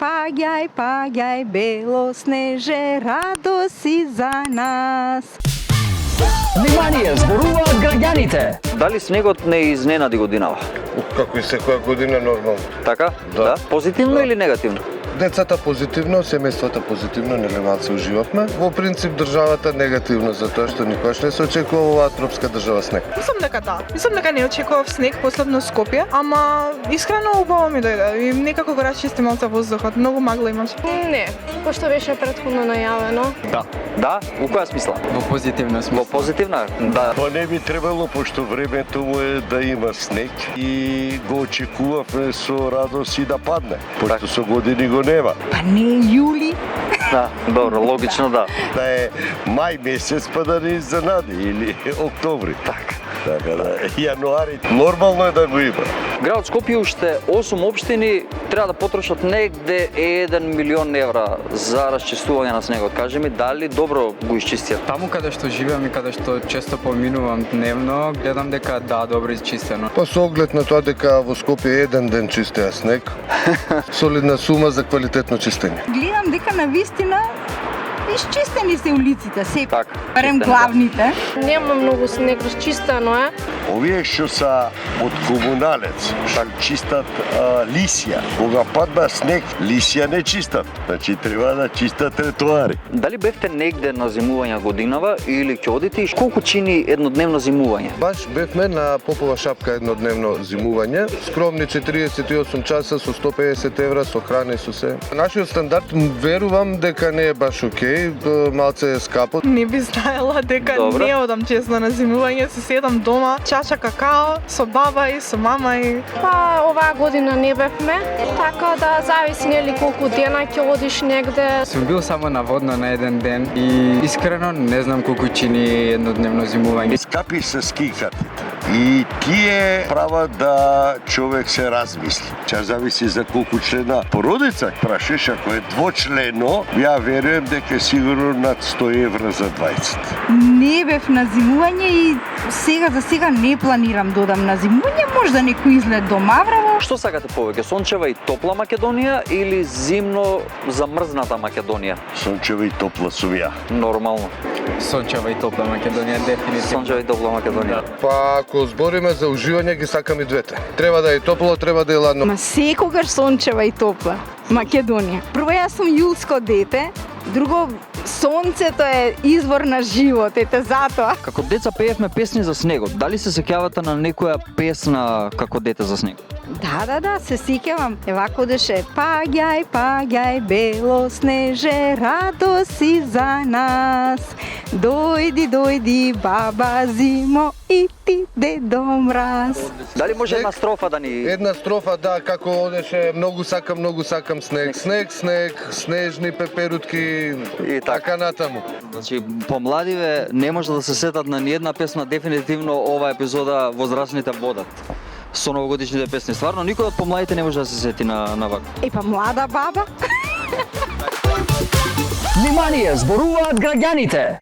паѓај, паѓај, бело снеже, радост си за нас. Внимание, зборуваат граѓаните. Дали снегот не изненади годинава? Како и секоја година нормално. Така? Да. Позитивно Да. или негативно? Децата позитивно, семејствата позитивно, нели малце уживавме. Во принцип државата негативно, затоа што никогаш не се очекува оваа тропска држава снег. Мислам дека да. Мислам дека не очекував снег, последно Скопје, ама искрено убаво ми дојде и некако го расчисти малце воздухот. Многу магла имаше. Не, кој што беше претходно најавено. Да? У која смисла? Во позитивна Во смисла. позитивна? Да. Па не би требало, пошто времето му е да има снег и го очекувавме со радост и да падне, пошто со години го нема. Па не јули. Да, добро, логично да. Да е мај месец па да не изненади или октомври. Така да, јануари нормално е да го има. Градот Скопје уште 8 општини треба да потрошат негде 1 милион евра за расчистување на снегот. Кажи ми, дали добро го исчистија? Таму каде што живеам и каде што често поминувам дневно, гледам дека да, добро изчистено. Па со оглед на тоа дека во Скопје еден ден чистеа снег, солидна сума за квалитетно чистење. Гледам дека на вистина исчистени се улиците, се Така, барем чистени, да. главните. Нема многу снег, расчистено е. Овие што са од комуналец, што чистат лисија. Кога падна снег, лисија не чистат. Значи треба да чистат тротоари. Дали бевте негде на зимување годинава или ќе одите и колку чини еднодневно зимување? Баш бевме на Попова шапка еднодневно зимување, скромни 48 часа со 150 евра, со храна и со се. Нашиот стандард верувам дека не е баш окей, малце е скапо. Не би знаела дека Добро. не одам често на зимување, се седам дома, чаша какао, со баба и со мама и... Па оваа година не бевме, така да зависи нели колку дена ќе одиш негде. Сум бил само наводно на еден ден и искрено не знам колку чини еднодневно зимување. Скапи се скикатите. И тие прават да човек се размисли. Ча зависи за колку члена породица прашиш, ако е двочлено, ја верувам дека е сигурно над 100 евра за 20. Не бев на зимување и за сега не планирам да одам на зимување, можда некој излет до Маврово. Што сакате повеќе, сончева и топла Македонија или зимно замрзната Македонија? Сончева и топла сум ја. Нормално. Сончева и топла Македонија, дефинитивно. Сончева и топла Македонија. Па ако збориме за уживање, ги сакам и двете. Треба да е топло, треба да е ладно. Ма секогаш сончева и топла Македонија. Прво јас сум јулско дете, друго сонцето е извор на живот, ете затоа. Како деца пеевме песни за снегот. Дали се сеќавате на некоја песна како дете за снегот? Да, се сеќавам. Евако деше паѓај, паѓај, бело снеже, радост си за нас. Дојди, баба зимо и ти дедо мраз. Дали може една строфа да ни... Една строфа, да, како одеше, многу сакам снег, снег, снежни пеперутки И така натаму. Значи, помладиве не може да се сетат на ниедна песна, дефинитивно оваа епизода возрастните водат со новогодишните песни. Стварно, никој од помладите не може да се сети на вака. Епа млада баба. Внимание, зборуваат граѓаните.